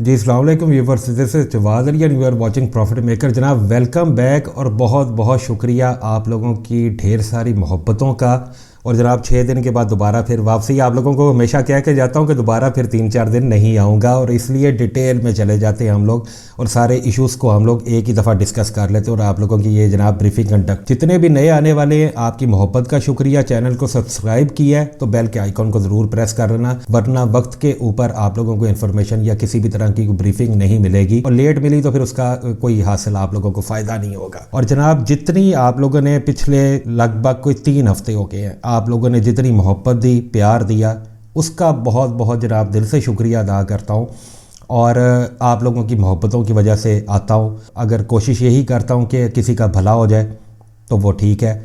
جی السلام علیکم viewers, this is Jawaz Ali and you are watching Profit Maker. جناب ویلکم بیک اور بہت بہت شکریہ آپ لوگوں کی ڈھیر ساری محبتوں کا. اور جناب 6 دن کے بعد دوبارہ پھر واپسی. آپ لوگوں کو ہمیشہ کہہ کے جاتا ہوں کہ دوبارہ پھر 3-4 دن نہیں آؤں گا، اور اس لیے ڈیٹیل میں چلے جاتے ہیں ہم لوگ اور سارے ایشوز کو ہم لوگ ایک ہی دفعہ ڈسکس کر لیتے ہیں. اور آپ لوگوں کی یہ جناب بریفنگ کنڈکٹ. جتنے بھی نئے آنے والے ہیں آپ کی محبت کا شکریہ. چینل کو سبسکرائب کیا ہے تو بیل کے آئیکن کو ضرور پریس کر لینا، ورنہ وقت کے اوپر آپ لوگوں کو انفارمیشن یا کسی بھی طرح کی بریفنگ نہیں ملے گی، اور لیٹ ملی تو پھر اس کا کوئی حاصل آپ لوگوں کو فائدہ نہیں ہوگا. اور جناب جتنی آپ لوگوں نے پچھلے لگ بھگ کوئی 3 ہفتے ہو گئے ہیں آپ لوگوں نے جتنی محبت دی، پیار دیا، اس کا بہت بہت جناب دل سے شکریہ ادا کرتا ہوں. اور آپ لوگوں کی محبتوں کی وجہ سے آتا ہوں. اگر کوشش یہی کرتا ہوں کہ کسی کا بھلا ہو جائے تو وہ ٹھیک ہے،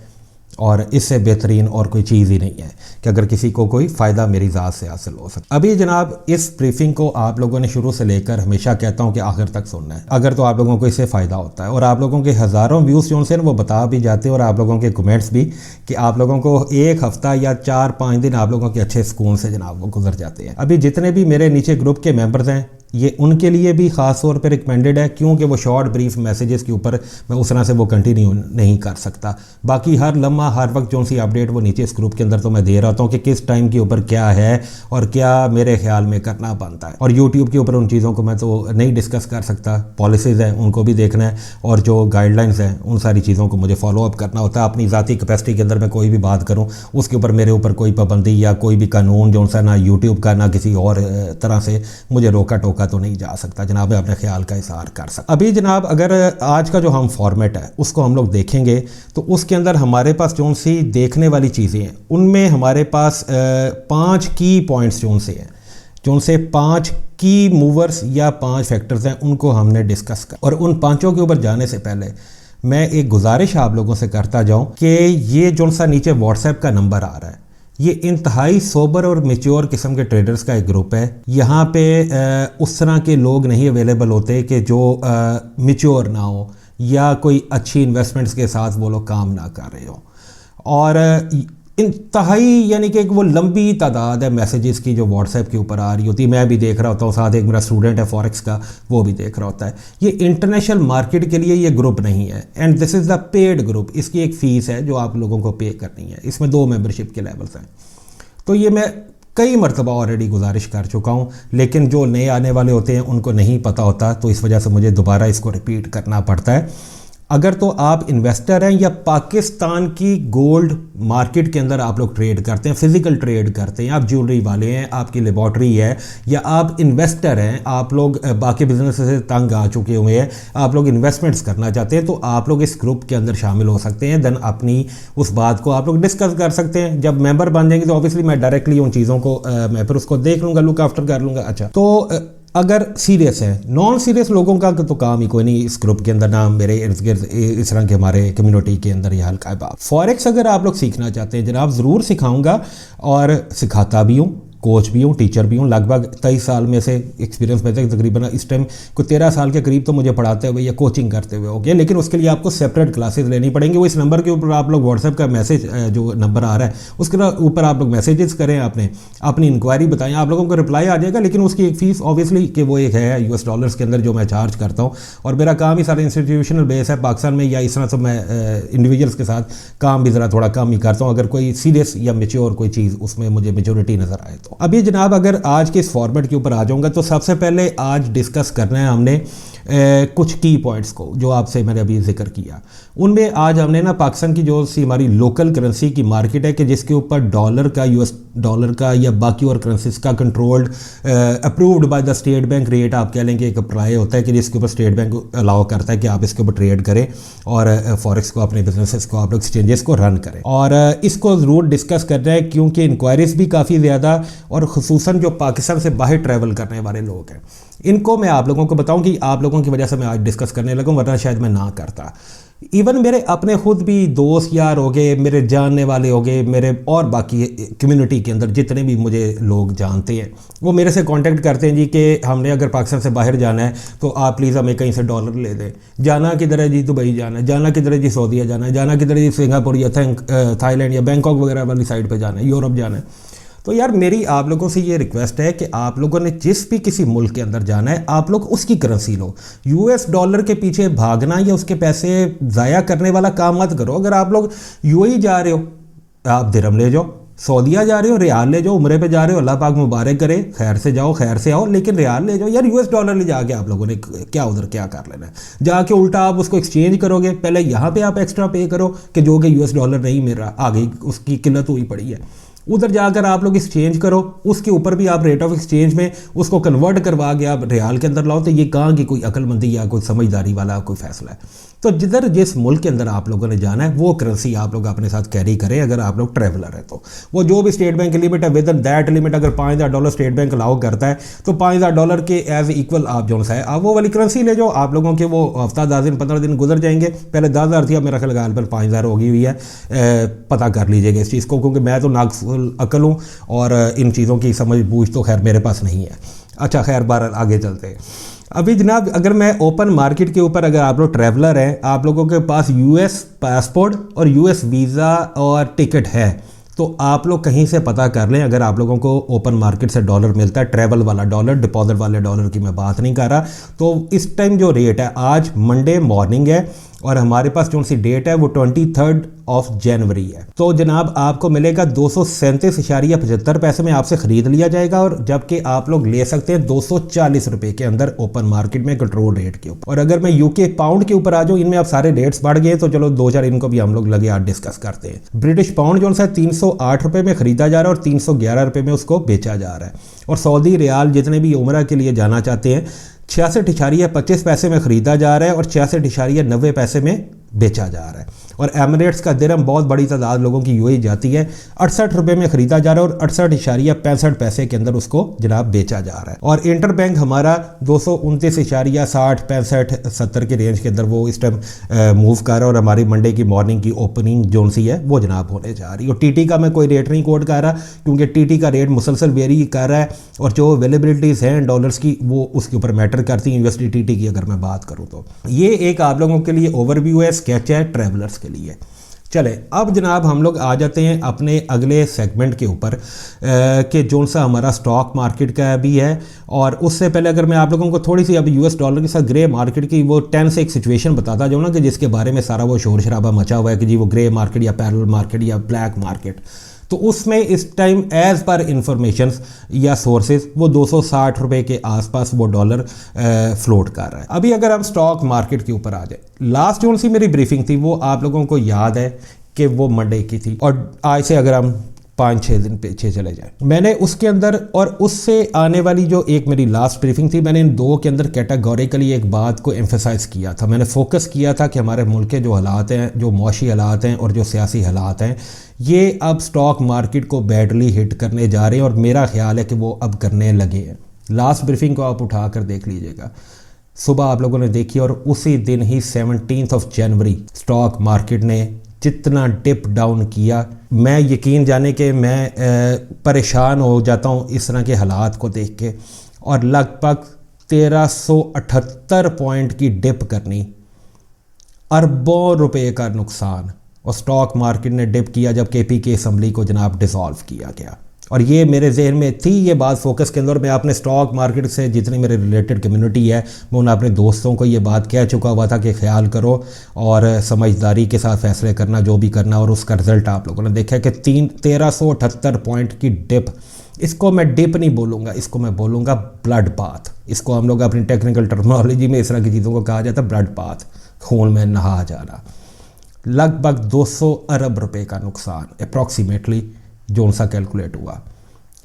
اور اس سے بہترین اور کوئی چیز ہی نہیں ہے کہ اگر کسی کو کوئی فائدہ میری ذات سے حاصل ہو سکتا. ابھی جناب اس بریفنگ کو آپ لوگوں نے شروع سے لے کر ہمیشہ کہتا ہوں کہ آخر تک سننا ہے، اگر تو آپ لوگوں کو اس سے فائدہ ہوتا ہے. اور آپ لوگوں کے ہزاروں ویوز جو سے وہ بتا بھی جاتے ہیں، اور آپ لوگوں کے کمنٹس بھی کہ آپ لوگوں کو 1 ہفتہ یا 4-5 دن آپ لوگوں کے اچھے سکون سے جناب وہ گزر جاتے ہیں. ابھی جتنے بھی میرے نیچے گروپ کے ممبرز ہیں یہ ان کے لیے بھی خاص طور پہ ریکمینڈڈ ہے، کیونکہ وہ شارٹ بریف میسیجز کے اوپر میں اس طرح سے وہ کنٹینیو نہیں کر سکتا. باقی ہر لمحہ ہر وقت جو سی اپڈیٹ وہ نیچے اس گروپ کے اندر تو میں دے رہا ہوں کہ کس ٹائم کے اوپر کیا ہے اور کیا میرے خیال میں کرنا بنتا ہے. اور یوٹیوب کے اوپر ان چیزوں کو میں تو نہیں ڈسکس کر سکتا. پالیسیز ہیں ان کو بھی دیکھنا ہے، اور جو گائیڈ لائنز ہیں ان ساری چیزوں کو مجھے فالو اپ کرنا ہوتا ہے. اپنی ذاتی کیپیسٹی کے اندر میں کوئی بھی بات کروں اس کے اوپر میرے اوپر کوئی پابندی یا کوئی بھی قانون جو سا نہ یوٹیوب کا نہ کسی اور طرح سے مجھے روکا ٹوکا تو نہیں جا سکتا. جناب میں اپنے خیال کا اظہار کر سکتا. ابھی جناب اگر آج کا جو ہم فارمیٹ ہے اس کو ہم لوگ دیکھیں گے تو اس کے اندر ہمارے پاس جو سی دیکھنے والی چیزیں ہیں ان میں ہمارے پاس 5 کی پوائنٹس جو سے 5 کی موورز یا 5 فیکٹرز ہیں ان کو ہم نے ڈسکس کر. اور ان 5 کے اوپر جانے سے پہلے میں ایک گزارش آپ لوگوں سے کرتا جاؤں کہ یہ جو سا نیچے واٹس ایپ کا نمبر آ رہا ہے یہ انتہائی سوبر اور میچور قسم کے ٹریڈرز کا ایک گروپ ہے. یہاں پہ اس طرح کے لوگ نہیں اویلیبل ہوتے کہ جو میچور نہ ہو یا کوئی اچھی انویسٹمنٹس کے ساتھ وہ لوگ کام نہ کر رہے ہوں. اور انتہائی یعنی کہ وہ لمبی تعداد ہے میسیجز کی جو واٹس ایپ کے اوپر آ رہی ہوتی ہے. میں بھی دیکھ رہا ہوتا ہوں، ساتھ ایک میرا اسٹوڈنٹ ہے فوریکس کا وہ بھی دیکھ رہا ہوتا ہے. یہ انٹرنیشنل مارکیٹ کے لیے یہ گروپ نہیں ہے، and this is the paid group. اس کی ایک فیس ہے جو آپ لوگوں کو پے کرنی ہے. اس میں 2 ممبرشپ کے لیولز ہیں. تو یہ میں کئی مرتبہ آلریڈی گزارش کر چکا ہوں، لیکن جو نئے آنے والے ہوتے ہیں ان کو نہیں پتہ ہوتا، تو اس وجہ سے مجھے دوبارہ اس کو ریپیٹ کرنا پڑتا ہے. اگر تو آپ انویسٹر ہیں یا پاکستان کی گولڈ مارکیٹ کے اندر آپ لوگ ٹریڈ کرتے ہیں، فزیکل ٹریڈ کرتے ہیں، آپ جیولری والے ہیں، آپ کی لیبارٹری ہے، یا آپ انویسٹر ہیں، آپ لوگ باقی بزنس سے تنگ آ چکے ہوئے ہیں، آپ لوگ انویسٹمنٹس کرنا چاہتے ہیں، تو آپ لوگ اس گروپ کے اندر شامل ہو سکتے ہیں. دین اپنی اس بات کو آپ لوگ ڈسکس کر سکتے ہیں. جب ممبر بن جائیں گے تو آبویسلی میں ڈائریکٹلی ان چیزوں کو میں پھر اس کو دیکھ لوں گا، لک آفٹر کر لوں گا. اچھا تو اگر سیریس ہے، نان سیریس لوگوں کا تو کام ہی کوئی نہیں اس گروپ کے اندر، نہ میرے ارد گرد اس طرح کے ہمارے کمیونٹی کے اندر یہ حلقہ ہے بات. فوریکس اگر آپ لوگ سیکھنا چاہتے ہیں جناب ضرور سکھاؤں گا، اور سکھاتا بھی ہوں، کوچ بھی ہوں، ٹیچر بھی ہوں. لگ بھگ 23 سال میں سے ایکسپیرینس میں سے تقریباً اس ٹائم کوئی 13 سال کے قریب تو مجھے پڑھاتے ہوئے یا کوچنگ کرتے ہوئے ہو گیا. لیکن اس کے لیے آپ کو سیپریٹ کلاسز لینی پڑیں گی. وہ اس نمبر کے اوپر آپ لوگ واٹس ایپ کا میسیج جو نمبر آ رہا ہے اس کے اوپر آپ لوگ میسیجز کریں، اپنی انکوائری بتائیں، آپ لوگوں کو رپلائی آ جائے گا. لیکن اس کی ایک فیس آبویسلی کہ وہ ایک ہے US ڈالرز کے اندر جو میں چارج کرتا ہوں. اور میرا کام ہی سارا انسٹیٹیوشنل بیس ہے پاکستان میں، یا اس طرح سے میں انڈیویجولس کے ساتھ کام بھی ذرا تھوڑا کم ہی کرتا ہوں اگر کوئی سیریس یا میچور کوئی چیز اس میں مجھے میچورٹی نظر آئے تو. ابھی جناب اگر آج کے اس فارمیٹ کے اوپر آ جاؤں گا تو سب سے پہلے آج ڈسکس کرنا ہے ہم نے کچھ کی پوائنٹس کو جو آپ سے میں نے ابھی ذکر کیا. ان میں آج ہم نے نا پاکستان کی جو سی ہماری لوکل کرنسی کی مارکیٹ ہے کہ جس کے اوپر ڈالر کا US ڈالر کا یا باقی اور کرنسیز کا controlled approved by the state bank rate آپ کہہ لیں کہ ایک اپلائی ہوتا ہے کہ جس کے اوپر اسٹیٹ بینک الاؤ کرتا ہے کہ آپ اس کے اوپر ٹریڈ کریں اور فوریکس کو اپنے بزنسز کو آپ لوگ ایکسچینجز کو رن کریں. اور اس کو ضرور ڈسکس کرنا ہے کیونکہ انکوائریز بھی کافی زیادہ، اور خصوصاً جو پاکستان سے باہر ٹریول کرنے والے لوگ ہیں ان کو میں آپ لوگوں کو بتاؤں کہ آپ لوگوں کی وجہ سے میں آج ڈسکس کرنے لگوں، ورنہ شاید میں نہ کرتا. ایون میرے اپنے خود بھی دوست یار ہو گئے، میرے جاننے والے ہو گئے، میرے اور باقی کمیونٹی کے اندر جتنے بھی مجھے لوگ جانتے ہیں وہ میرے سے کانٹیکٹ کرتے ہیں جی کہ ہم نے اگر پاکستان سے باہر جانا ہے تو آپ پلیز ہمیں کہیں سے ڈالر لے دیں. جانا کدھر ہے جی؟ دبئی جانا ہے. جانا کدھر ہے جی؟ سعودیہ جانا ہے. جانا کدھر ہے جی؟ سنگاپور یا تھائی لینڈ یا بینکاک وغیرہ والی سائڈ پہ جانا ہے. یورپ جانا ہے. تو یار میری آپ لوگوں سے یہ ریکویسٹ ہے کہ آپ لوگوں نے جس بھی کسی ملک کے اندر جانا ہے آپ لوگ اس کی کرنسی لو. US ڈالر کے پیچھے بھاگنا یا اس کے پیسے ضائع کرنے والا کام مت کرو. اگر آپ لوگ UAE جا رہے ہو آپ درہم لے جاؤ, سعودیہ جا رہے ہو ریال لے جاؤ, عمرے پہ جا رہے ہو اللہ پاک مبارک کرے, خیر سے جاؤ خیر سے آؤ, لیکن ریال لے جاؤ. یار US ڈالر لے جا کے آپ لوگوں نے کیا ادھر کیا کر لینا ہے, جا کے الٹا آپ اس کو ایکسچینج کرو گے. پہلے یہاں پہ آپ ایکسٹرا پے کرو کہ جو کہ US ڈالر نہیں مل رہا, آگے اس کی قلت ہوئی پڑی ہے. ادھر جا کر آپ لوگ ایکسچینج کرو, اس کے اوپر بھی آپ ریٹ آف ایکسچینج میں اس کو کنورٹ کروا کے آپ ریال کے اندر لاؤ. تو یہ کہاں کی کوئی عقل مندی یا کوئی سمجھداری والا کوئی فیصلہ ہے. تو جدھر جس ملک کے اندر آپ لوگوں نے جانا ہے وہ کرنسی آپ لوگ اپنے ساتھ کیری کریں. اگر آپ لوگ ٹریولر ہیں تو وہ جو بھی اسٹیٹ بینک کی لمٹ ہے ود ان دیٹ لمٹ, اگر $5,000 اسٹیٹ بینک الاؤ کرتا ہے تو $5,000 کے ایز ایکول آپ جو ہے آپ وہ والی کرنسی لے جاؤ. آپ لوگوں کے وہ ہفتہ 10 دن 15 دن گزر جائیں گے. پہلے 10,000 تھی, اب میرا خیال پر 5,000 ہوگی ہوئی ہے. پتہ کر لیجیے گا اس چیز کو, کیونکہ میں تو ناقص عقل ہوں اور ان چیزوں کی سمجھ بوجھ تو خیر میرے پاس نہیں ہے. اچھا خیر بہرحال آگے چلتے ہیں. ابھی جناب اگر میں اوپن مارکیٹ کے اوپر, اگر آپ لوگ ٹریولر ہیں, آپ لوگوں کے پاس US پاسپورٹ اور US ویزا اور ٹکٹ ہے تو آپ لوگ کہیں سے پتہ کر لیں. اگر آپ لوگوں کو اوپن مارکیٹ سے ڈالر ملتا ہے, ٹریول والا ڈالر, ڈپازٹ والے ڈالر کی میں بات نہیں کر رہا, تو اس ٹائم جو ریٹ ہے, آج منڈے مارننگ ہے اور ہمارے پاس جو سی ڈیٹ ہے وہ 23 جنوری ہے, تو جناب آپ کو ملے گا 237.75 پیسے میں آپ سے خرید لیا جائے گا, اور جبکہ آپ لوگ لے سکتے ہیں 240 روپے کے اندر اوپن مارکیٹ میں کنٹرول ریٹ کے اوپر. اور اگر میں UK پاؤنڈ کے اوپر آ جاؤں, ان میں آپ سارے ریٹس بڑھ گئے تو چلو 2-4 ان کو بھی ہم لوگ لگے آج ڈسکس کرتے ہیں. برٹش پاؤنڈ جو ہے 308 روپے میں خریدا جا رہا ہے اور 311 روپے میں اس کو بیچا جا رہا ہے. اور سعودی ریال جتنے بھی عمرہ کے لیے جانا چاہتے ہیں 66.25 پیسے میں خریدا جا رہا ہے اور 66.90 پیسے میں بیچا جا رہا ہے. اور ایمریٹس کا درہم بہت بڑی تعداد لوگوں کی UAE جاتی ہے, 68 روپے میں خریدا جا رہا ہے اور 68.65 پیسے کے اندر اس کو جناب بیچا جا رہا ہے. اور انٹر بینک ہمارا 229.60-65-70 کے رینج کے اندر وہ اس ٹائم موو کر رہا ہے, اور ہماری منڈے کی مارننگ کی اوپننگ جو سی ہے وہ جناب ہونے جا رہی ہے. اور TT کا میں کوئی ریٹ نہیں کوٹ کر رہا, کیونکہ TT کا ریٹ مسلسل ویری کر رہا ہے, اور جو اویلیبلٹیز ہیں ڈالرز کی وہ اس کے اوپر میٹر کرتی ہیں. USD TT کی اگر میں بات کروں تو یہ ایک آپ لوگوں کے لیے اوور ویو ہے, اسکیچ ہے ٹریولرز کے لیے. چلے اب جناب ہم لوگ آ جاتے ہیں اپنے اگلے سیگمنٹ کے اوپر کہ جون سا ہمارا سٹاک مارکیٹ کا بھی ہے. اور اس سے پہلے اگر میں آپ لوگوں کو تھوڑی سی اب US ڈالر کے ساتھ گرے مارکیٹ کی وہ 10 سے ایک سچویشن بتاتا جاؤں نا, کہ جس کے بارے میں سارا وہ شور شرابہ مچا ہوا ہے کہ جی وہ گرے مارکیٹ یا پیرل مارکیٹ یا بلیک مارکیٹ. تو اس میں اس ٹائم ایز پر انفارمیشنز یا سورسز وہ 260 روپے کے آس پاس وہ ڈالر فلوٹ کر رہا ہے. ابھی اگر ہم سٹاک مارکیٹ کے اوپر آ جائیں, لاسٹ جو سی میری بریفنگ تھی وہ آپ لوگوں کو یاد ہے کہ وہ منڈے کی تھی, اور آج سے اگر ہم 5-6 دن پیچھے چلے جائیں, میں نے اس کے اندر اور اس سے آنے والی جو ایک میری لاسٹ بریفنگ تھی, میں نے ان دو کے اندر کیٹاگوریکلی ایک بات کو ایمفیسائز کیا تھا. میں نے فوکس کیا تھا کہ ہمارے ملک کے جو حالات ہیں, جو معاشی حالات ہیں اور جو سیاسی حالات ہیں, یہ اب سٹاک مارکیٹ کو بیڈلی ہٹ کرنے جا رہے ہیں, اور میرا خیال ہے کہ وہ اب کرنے لگے ہیں. لاسٹ بریفنگ کو آپ اٹھا کر دیکھ لیجئے گا, صبح آپ لوگوں نے دیکھی, اور اسی دن ہی 17 جنوری سٹاک مارکیٹ نے جتنا ڈپ ڈاؤن کیا, میں یقین جانے کہ میں پریشان ہو جاتا ہوں اس طرح کے حالات کو دیکھ کے. اور لگ بھگ 1378 پوائنٹ کی ڈپ کرنی, اربوں روپے کا نقصان, اور سٹاک مارکیٹ نے ڈپ کیا جب KP کی اسمبلی کو جناب ڈیزالو کیا گیا. اور یہ میرے ذہن میں تھی یہ بات فوکس کے اندر. میں اپنے سٹاک مارکیٹ سے جتنی میرے ریلیٹڈ کمیونٹی ہے میں ان اپنے دوستوں کو یہ بات کہہ چکا ہوا تھا کہ خیال کرو اور سمجھداری کے ساتھ فیصلے کرنا جو بھی کرنا, اور اس کا رزلٹ آپ لوگوں نے دیکھا کہ 1378 پوائنٹ کی ڈپ. اس کو میں ڈپ نہیں بولوں گا, اس کو میں بولوں گا بلڈ باتھ. اس کو ہم لوگ اپنی ٹیکنیکل ٹرمنالوجی میں اس طرح کی چیزوں کو کہا جاتا ہے بلڈ باتھ, خون میں نہا جانا. لگ بھگ 200 ارب روپے کا نقصان اپروکسیمیٹلی جو سا کیلکولیٹ ہوا,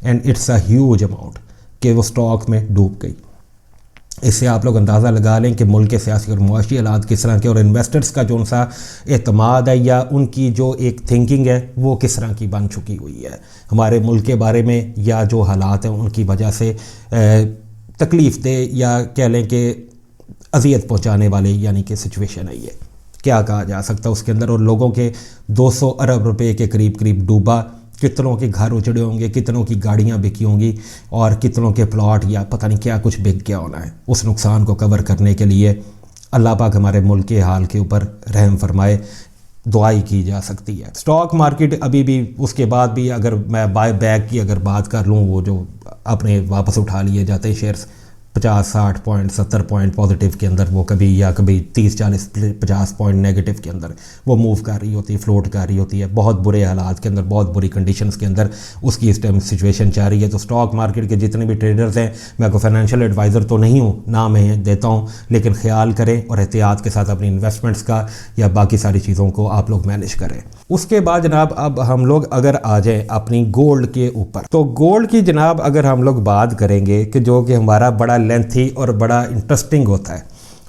and it's a huge amount کہ وہ سٹاک میں ڈوب گئی. اس سے آپ لوگ اندازہ لگا لیں کہ ملک کے سیاسی اور معاشی حالات کس طرح کے, اور انویسٹرز کا جو سا اعتماد ہے یا ان کی جو ایک تھنکنگ ہے وہ کس طرح کی بن چکی ہوئی ہے ہمارے ملک کے بارے میں, یا جو حالات ہیں ان کی وجہ سے تکلیف دہ یا کہہ لیں کہ اذیت پہنچانے والے یعنی کہ سچویشن ہے. یہ کیا کہا جا سکتا ہے اس کے اندر. اور لوگوں کے 200 ارب روپے کے قریب ڈوبا, کتنوں کے گھر اجڑے ہوں گے, کتنوں کی گاڑیاں بکی ہوں گی, اور کتنوں کے پلاٹ یا پتہ نہیں کیا کچھ بک گیا ہونا ہے. اس نقصان کو کور کرنے کے لیے اللہ پاک ہمارے ملک کے حال کے اوپر رحم فرمائے. دعائی کی جا سکتی ہے۔ اسٹاک مارکیٹ ابھی بھی اس کے بعد بھی اگر میں بائی بیک کی اگر بات کر لوں، وہ جو اپنے واپس اٹھا لیے جاتے ہیں شیئرز 50-60 پوائنٹ 70 پوائنٹ پازیٹیو کے اندر، وہ کبھی 30-40-50 پوائنٹ نیگیٹو کے اندر وہ موو کر رہی ہوتی ہے، فلوٹ کر رہی ہوتی ہے، بہت برے حالات کے اندر، بہت بری کنڈیشنز کے اندر اس کی اس ٹائم سچویشن چاہ رہی ہے۔ تو اسٹاک مارکیٹ کے جتنے بھی ٹریڈرز ہیں، میں کوئی فائنینشیل ایڈوائزر تو نہیں ہوں، نہ میں دیتا ہوں، لیکن خیال کریں اور احتیاط کے ساتھ اپنی انویسٹمنٹس کا یا باقی ساری چیزوں کو آپ لوگ مینیج کریں۔ اس کے بعد جناب اب ہم لوگ اگر آ جائیں اپنی گولڈ کے اوپر، تو گولڈ کی جناب اگر ہم لوگ بات کریں گے کہ جو کہ ہمارا بڑا لینتھی اور بڑا انٹرسٹنگ ہوتا ہے،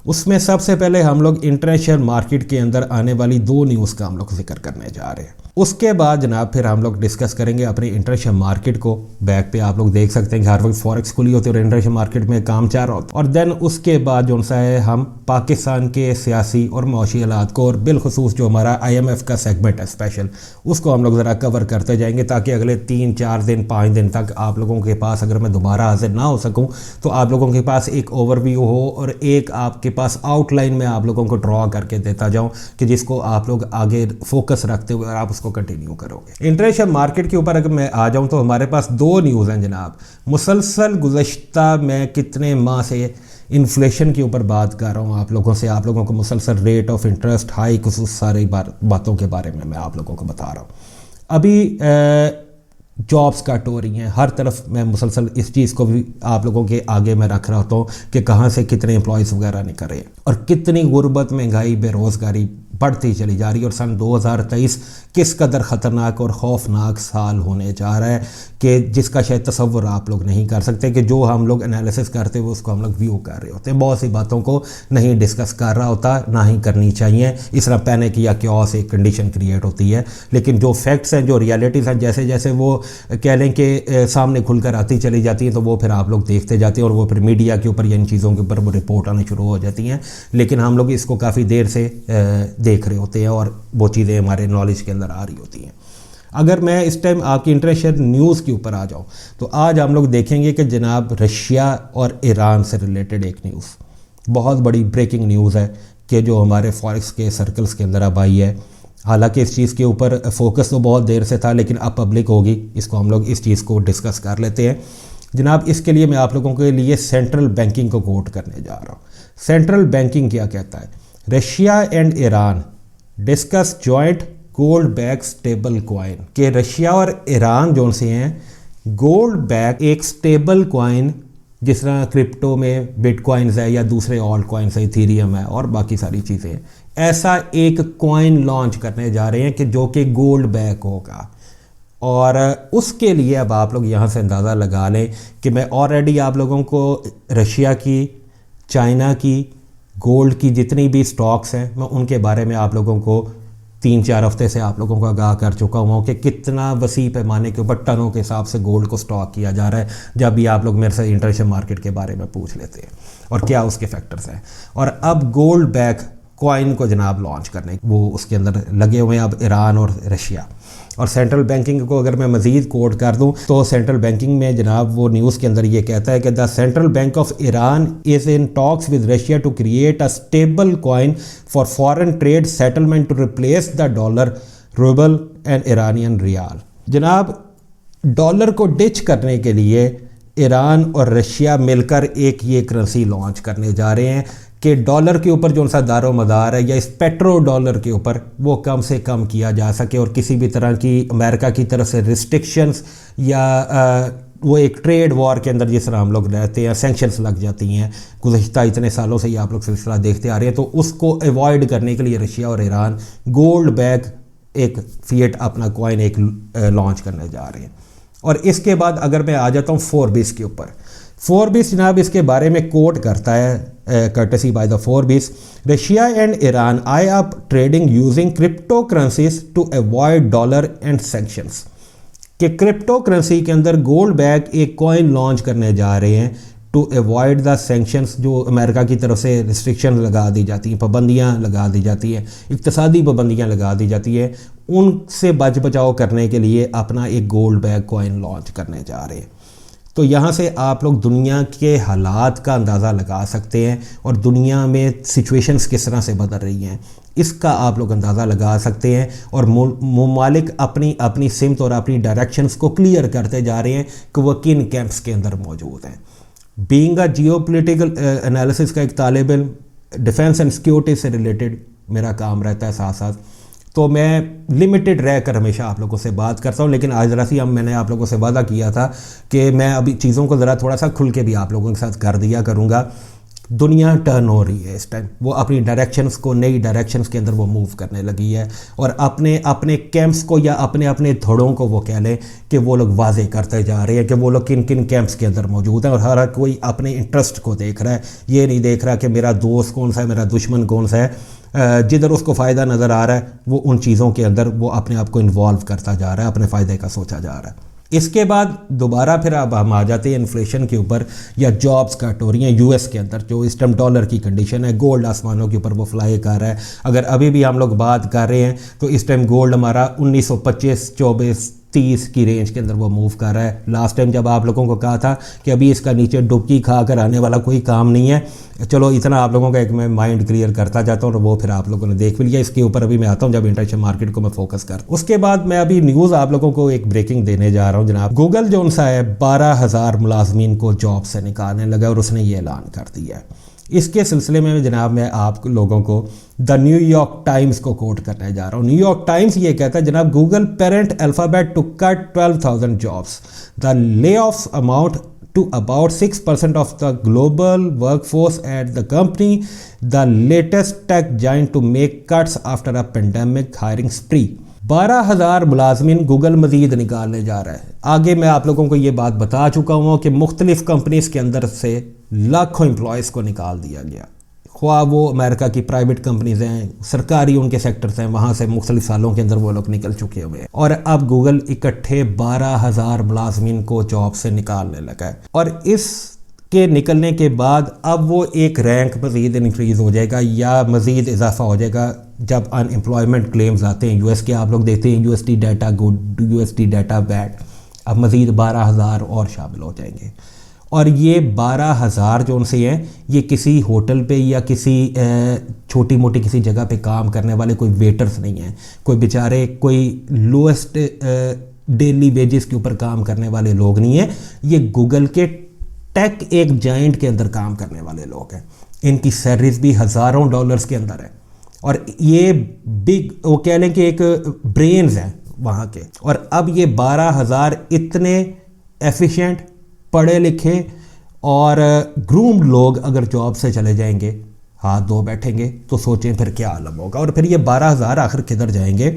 اس میں سب سے پہلے ہم لوگ انٹرنیشنل مارکیٹ کے اندر آنے والی 2 نیوز کا ہم لوگ ذکر کرنے جا رہے ہیں۔ اس کے بعد جناب پھر ہم لوگ ڈسکس کریں گے اپنی انٹرنیشنل مارکیٹ کو۔ بیک پہ آپ لوگ دیکھ سکتے ہیں کہ ہر وقت فوریکس کھلی ہوتی ہے اور انٹرنیشنل مارکیٹ میں کام چل رہا ہوتا ہے۔ اور دین اس کے بعد جو سا ہے ہم پاکستان کے سیاسی اور معاشی حالات کو، اور بالخصوص جو ہمارا IMF کا سیگمنٹ ہے اسپیشل، اس کو ہم لوگ ذرا کور کرتے جائیں گے، تاکہ اگلے 3-4 دن 5 دن تک آپ لوگوں کے پاس اگر میں دوبارہ حاضر نہ ہو سکوں تو آپ لوگوں کے پاس ایک اوور ویو ہو اور ایک آپ کے پاس آؤٹ لائن میں آپ لوگوں کو ڈرا کر کے دیتا جاؤں کہ جس کو آپ لوگ آگے فوکس رکھتے ہوئے آپ اس کو کنٹینیو کرو گے۔ انٹرنیشنل مارکیٹ کے اوپر اگر میں آ جاؤں تو ہمارے پاس 2 نیوز ہیں جناب۔ مسلسل گزشتہ میں کتنے ماہ سے انفلیشن کے اوپر بات کر رہا ہوں آپ لوگوں کو مسلسل ریٹ آف انٹرسٹ ہائی، خصوص ساری باتوں کے بارے میں آپ لوگوں کو بتا رہا ہوں۔ ابھی جابس کٹ ہو رہی ہیں ہر طرف، میں مسلسل اس چیز کو بھی آپ لوگوں کے آگے میں رکھ رہا ہوتا ہوں کہ کہاں سے کتنے امپلائیز وغیرہ نکل رہے ہیں، اور کتنی غربت، مہنگائی، بے روزگاری بڑھتی چلی جا رہی ہے۔ اور سن 2023 کس قدر خطرناک اور خوفناک سال ہونے جا رہا ہے کہ جس کا شاید تصور آپ لوگ نہیں کر سکتے، کہ جو ہم لوگ انالیسس کرتے ہوئے اس کو ہم لوگ ویو کر رہے ہوتے ہیں، بہت سی باتوں کو نہیں ڈسکس کر رہا ہوتا، نہ ہی کرنی چاہیے۔ اس طرح پینک یا کیوس ایک کنڈیشن کریٹ ہوتی ہے، لیکن جو فیکٹس ہیں، جو ریالٹیز ہیں، جیسے جیسے وہ کہہ لیں کہ سامنے کھل کر آتی چلی جاتی ہیں تو وہ پھر آپ لوگ دیکھتے جاتے ہیں، اور وہ پھر میڈیا کے اوپر یا ان چیزوں کے اوپر وہ رپورٹ آنا شروع ہو جاتی ہیں، لیکن ہم لوگ اس کو کافی دیر سے دیکھ رہے ہوتے ہیں اور وہ چیزیں ہمارے نالج کے اندر آ رہی ہوتی ہیں۔ اگر میں اس ٹائم آپ کی انٹرنیشنل نیوز کے اوپر آ جاؤں تو آج ہم لوگ دیکھیں گے کہ جناب رشیا اور ایران سے ریلیٹڈ ایک نیوز، بہت بڑی بریکنگ نیوز ہے کہ جو ہمارے فوریکس کے سرکلز کے اندر اب آئی ہے۔ حالانکہ اس چیز کے اوپر فوکس تو بہت دیر سے تھا، لیکن اب پبلک ہوگی، اس کو ہم لوگ اس چیز کو ڈسکس کر لیتے ہیں جناب۔ اس کے لیے میں آپ لوگوں کے لیے سینٹرل بینکنگ کو کوٹ کرنے جا رہا ہوں۔ سینٹرل بینکنگ کیا کہتا ہے؟ Russia and Iran discuss joint gold back stable coin, کہ رشیا اور ایران جو سے ہیں گولڈ بیک ایک سٹیبل کوائن، جس طرح کرپٹو میں بٹ کوائنز ہے یا دوسرے آلٹ کوائنز ہے، ایتھیریم ہے اور باقی ساری چیزیں ہیں، ایسا ایک کوائن لانچ کرنے جا رہے ہیں کہ جو کہ گولڈ بیک ہوگا۔ اور اس کے لیے اب آپ لوگ یہاں سے اندازہ لگا لیں کہ میں آلریڈی آپ لوگوں کو رشیا کی، چائنا کی، گولڈ کی جتنی بھی سٹاکس ہیں، میں ان کے بارے میں آپ لوگوں کو 3-4 ہفتے سے آپ لوگوں کو آگاہ کر چکا ہوں کہ کتنا وسیع پیمانے کے اوپر ٹنوں کے حساب سے گولڈ کو سٹاک کیا جا رہا ہے، جب بھی آپ لوگ میرے سے انٹرنیشنل مارکیٹ کے بارے میں پوچھ لیتے ہیں اور کیا اس کے فیکٹرز ہیں۔ اور اب گولڈ بیک کوائن کو جناب لانچ کرنے وہ اس کے اندر لگے ہوئے ہیں اب ایران اور رشیا۔ اور سینٹرل بینکنگ کو اگر میں مزید کوٹ کر دوں تو سینٹرل بینکنگ میں جناب وہ نیوز کے اندر یہ کہتا ہے کہ the central bank of Iran is in talks with Russia to create a stablecoin for foreign trade settlement to replace the dollar, rouble and Iranian rial. جناب ڈالر کو ڈچ کرنے کے لیے ایران اور رشیا مل کر ایک یہ کرنسی لانچ کرنے جا رہے ہیں کہ ڈالر کے اوپر جو سا دار و مدار ہے یا اس پیٹرو ڈالر کے اوپر وہ کم سے کم کیا جا سکے، اور کسی بھی طرح کی امریکہ کی طرف سے ریسٹرکشنز یا وہ ایک ٹریڈ وار کے اندر جس طرح ہم لوگ رہتے ہیں، سینکشنز لگ جاتی ہیں گزشتہ اتنے سالوں سے، یہ آپ لوگ سلسلہ دیکھتے آ رہے ہیں، تو اس کو ایوائڈ کرنے کے لیے رشیا اور ایران گولڈ بیک ایک فیٹ اپنا کوائن ایک لانچ کرنے جا رہے ہیں۔ اور اس کے بعد اگر میں آ جاتا ہوں فوربس کے اوپر، فوربس جناب اس کے بارے میں کوٹ کرتا ہے courtesy by the Forbes, Russia and Iran eye up trading using crypto currencies to avoid dollar and sanctions, کہ کرپٹو کرنسی کے اندر گولڈ بیک ایک کوائن لانچ کرنے جا رہے ہیں ٹو ایوائڈ دا سینکشنز، جو امریکہ کی طرف سے ریسٹرکشن لگا دی جاتی ہیں، پابندیاں لگا دی جاتی ہیں، اقتصادی پابندیاں لگا دی جاتی ہیں، ان سے بچ بچاؤ کرنے کے لیے اپنا ایک گولڈ بیک کوائن لانچ کرنے جا رہے ہیں۔ تو یہاں سے آپ لوگ دنیا کے حالات کا اندازہ لگا سکتے ہیں اور دنیا میں سچویشنز کس طرح سے بدل رہی ہیں۔ اس کا آپ لوگ اندازہ لگا سکتے ہیں، اور ممالک اپنی اپنی سمت اور اپنی ڈائریکشنز کو کلیئر کرتے جا رہے ہیں کہ وہ کن کیمپس کے اندر موجود ہیں۔ Being a Jio political analysis کا ایک طالب علم، ڈیفینس اینڈ سیکیورٹی سے ریلیٹڈ میرا کام رہتا ہے ساتھ ساتھ، تو میں لمیٹڈ رہ کر ہمیشہ آپ لوگوں سے بات کرتا ہوں، لیکن آج ذرا سی میں نے آپ لوگوں سے وعدہ کیا تھا کہ میں ابھی چیزوں کو ذرا تھوڑا سا کھل کے بھی آپ لوگوں کے ساتھ کر دیا کروں گا۔ دنیا ٹرن ہو رہی ہے اس ٹائم، وہ اپنی ڈائریکشنز کو، نئی ڈائریکشنز کے اندر وہ موو کرنے لگی ہے، اور اپنے کیمپس کو یا اپنے دھڑوں کو وہ کہہ لیں کہ وہ لوگ واضح کرتے جا رہے ہیں کہ وہ لوگ کن کن کیمپس کے اندر موجود ہیں، اور ہر کوئی اپنے انٹرسٹ کو دیکھ رہا ہے، یہ نہیں دیکھ رہا کہ میرا دوست کون سا ہے، میرا دشمن کون سا ہے۔ جدھر اس کو فائدہ نظر آ رہا ہے وہ ان چیزوں کے اندر وہ اپنے آپ کو انوالو کرتا جا رہا ہے، اپنے فائدے کا سوچا جا رہا ہے۔ اس کے بعد دوبارہ پھر اب ہم آ جاتے ہیں انفلیشن کے اوپر یا جابس کٹ ہو رہی ہیں یو ایس کے اندر، جو اس ٹائم ڈالر کی کنڈیشن ہے، گولڈ آسمانوں کے اوپر وہ فلائی کر رہا ہے۔ اگر ابھی بھی ہم لوگ بات کر رہے ہیں تو اس ٹائم گولڈ ہمارا 1925 24 30 کی رینج کے اندر وہ موو کر رہا ہے۔ لاسٹ ٹائم جب آپ لوگوں کو کہا تھا کہ ابھی اس کا نیچے ڈبکی کھا کر آنے والا کوئی کام نہیں ہے، چلو اتنا آپ لوگوں کا ایک میں مائنڈ کلیئر کرتا جاتا ہوں، اور وہ پھر آپ لوگوں نے دیکھ بھی لیا۔ اس کے اوپر ابھی میں آتا ہوں جب انٹرنیشنل مارکیٹ کو میں فوکس کر، اس کے بعد میں ابھی نیوز آپ لوگوں کو ایک بریکنگ دینے جا رہا ہوں جناب۔ گوگل جو سا ہے 12,000 ملازمین کو جاب سے نکالنے لگا، اور اس نے یہ اعلان کر دیا ہے۔ اس کے سلسلے میں جناب میں آپ لوگوں کو دا نیو یارک ٹائمز کو کوٹ کرنے جا رہا ہوں۔ نیو یارک ٹائمز یہ کہتا ہے جناب، Google parent Alphabet to cut 12,000 jobs, the layoffs amount to about 6% of the global workforce at the company, the latest tech giant to make cuts after a pandemic hiring spree۔ 12,000 ملازمین Google مزید نکالنے جا رہا ہے۔ آگے میں آپ لوگوں کو یہ بات بتا چکا ہوں کہ مختلف کمپنیز کے اندر سے لاکھوں امپلائیز کو نکال دیا گیا، خواہ وہ امریکہ کی پرائیویٹ کمپنیز ہیں، سرکاری ان کے سیکٹرز ہیں، وہاں سے مختلف سالوں کے اندر وہ لوگ نکل چکے ہوئے ہیں، اور اب گوگل اکٹھے 12,000 ملازمین کو جاب سے نکالنے لگا ہے۔ اور اس کے نکلنے کے بعد اب وہ ایک رینک مزید انکریز ہو جائے گا یا مزید اضافہ ہو جائے گا جب ان امپلائمنٹ کلیمز آتے ہیں۔ یو ایس کے آپ لوگ دیکھتے ہیں U S T data good, U S T data bad, اب مزید 12,000 اور شامل ہو جائیں گے۔ اور یہ 12,000 جو ان سے ہیں، یہ کسی ہوٹل پہ یا کسی چھوٹی موٹی کسی جگہ پہ کام کرنے والے کوئی ویٹرز نہیں ہیں، کوئی بیچارے کوئی لوئسٹ ڈیلی ویجز کے اوپر کام کرنے والے لوگ نہیں ہیں، یہ گوگل کے ٹیک ایک جائنٹ کے اندر کام کرنے والے لوگ ہیں۔ ان کی سیلریز بھی ہزاروں ڈالرز کے اندر ہے، اور یہ بگ وہ کہہ لیں کہ ایک برینز ہیں وہاں کے۔ اور اب یہ 12,000 اتنے ایفیشینٹ، پڑھے لکھے اور گرومڈ لوگ اگر جاب سے چلے جائیں گے، ہاتھ دھو بیٹھیں گے، تو سوچیں پھر کیا عالم ہوگا۔ اور پھر یہ 12,000 آخر کدھر جائیں گے؟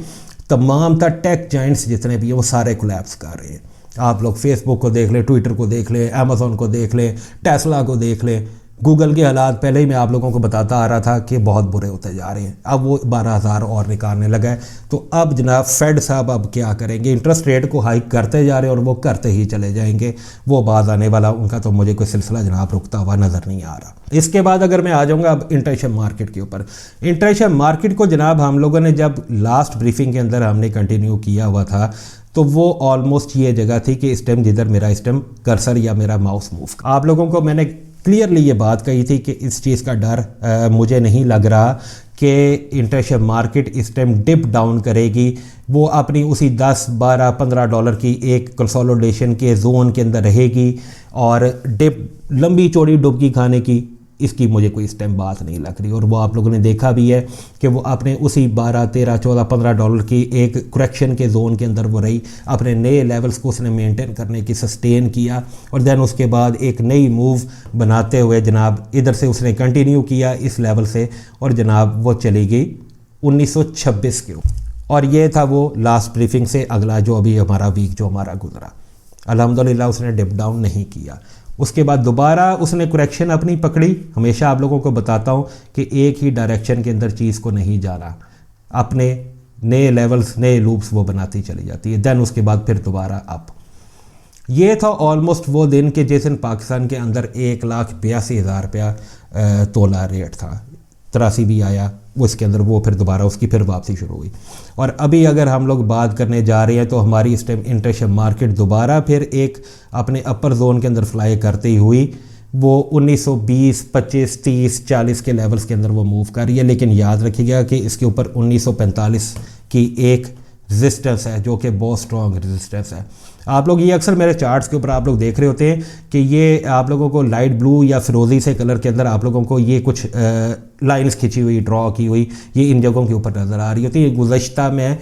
تمام تر ٹیک جائنٹس جتنے بھی ہیں وہ سارے کولیپس کر رہے ہیں۔ آپ لوگ فیس بک کو دیکھ لیں، ٹویٹر کو دیکھ لیں، امیزون کو دیکھ لیں، ٹیسلا کو دیکھ لیں۔ گوگل کے حالات پہلے ہی میں آپ لوگوں کو بتاتا آ رہا تھا کہ بہت برے ہوتے جا رہے ہیں، اب وہ 12,000 اور نکالنے لگا ہے۔ تو اب جناب فیڈ صاحب اب کیا کریں گے؟ انٹرسٹ ریٹ کو ہائیک کرتے جا رہے ہیں، اور وہ کرتے ہی چلے جائیں گے، وہ بعد آنے والا ان کا تو مجھے کوئی سلسلہ جناب رکتا ہوا نظر نہیں آ رہا۔ اس کے بعد اگر میں آ جاؤں گا اب انٹرنیشنل مارکیٹ کے اوپر، انٹرنیشنل مارکیٹ کو جناب ہم لوگوں نے جب لاسٹ بریفنگ کے اندر ہم نے کنٹینیو کیا ہوا تھا، تو وہ آلموسٹ یہ جگہ تھی کہ اس ٹائم جدھر میرا اس ٹائم کرسر یا میرا ماؤس موو، آپ لوگوں کو میں نے کلیئرلی یہ بات کہی تھی کہ اس چیز کا ڈر مجھے نہیں لگ رہا کہ انٹرنیشنل مارکیٹ اس ٹائم ڈپ ڈاؤن کرے گی، وہ اپنی اسی 10 12 15 ڈالر کی ایک کنسولیڈیشن کے زون کے اندر رہے گی، اور ڈپ لمبی چوڑی ڈبکی کھانے کی اس کی مجھے کوئی اس ٹائم بات نہیں لگ رہی۔ اور وہ آپ لوگوں نے دیکھا بھی ہے کہ وہ اپنے اسی 12 13 14 15 ڈالر کی ایک کریکشن کے زون کے اندر وہ رہی، اپنے نئے لیولز کو اس نے مینٹین کرنے کی سسٹین کیا، اور دین اس کے بعد ایک نئی موو بناتے ہوئے جناب ادھر سے اس نے کنٹینیو کیا اس لیول سے، اور جناب وہ چلی گئی 1926 کے اوپر۔ اور یہ تھا وہ لاسٹ بریفنگ سے اگلا جو ابھی ہمارا ویک جو ہمارا گزرا، الحمدللہ اس نے ڈپ ڈاؤن نہیں کیا۔ اس کے بعد دوبارہ اس نے کریکشن اپنی پکڑی۔ ہمیشہ آپ لوگوں کو بتاتا ہوں کہ ایک ہی ڈائریکشن کے اندر چیز کو نہیں جانا، اپنے نئے لیولز نئے لوپس وہ بناتی چلی جاتی ہے، دین اس کے بعد پھر دوبارہ اپ۔ یہ تھا آلموسٹ وہ دن کہ جس دن پاکستان کے اندر 1,82,000 روپیہ تولہ ریٹ تھا، 83 بھی آیا وہ اس کے اندر، وہ پھر دوبارہ اس کی پھر واپسی شروع ہوئی۔ اور ابھی اگر ہم لوگ بات کرنے جا رہے ہیں تو ہماری اس ٹائم انٹرنیشنل مارکیٹ دوبارہ پھر ایک اپنے اپر زون کے اندر فلائی کرتی ہوئی وہ 1920 25 30 40 کے لیولز کے اندر وہ موو کر رہی ہے، لیکن یاد رکھیے گا کہ اس کے اوپر 1945 کی ایک رزسٹنس ہے جو کہ بہت سٹرونگ رزسٹنس ہے۔ آپ لوگ یہ اکثر میرے چارٹس کے اوپر آپ لوگ دیکھ رہے ہوتے ہیں کہ یہ آپ لوگوں کو لائٹ بلو یا فیروزی سے کلر کے اندر آپ لوگوں کو یہ کچھ لائنز کھینچی ہوئی ڈرا کی ہوئی یہ ان جگہوں کے اوپر نظر آ رہی ہوتی ہے۔ گزشتہ میں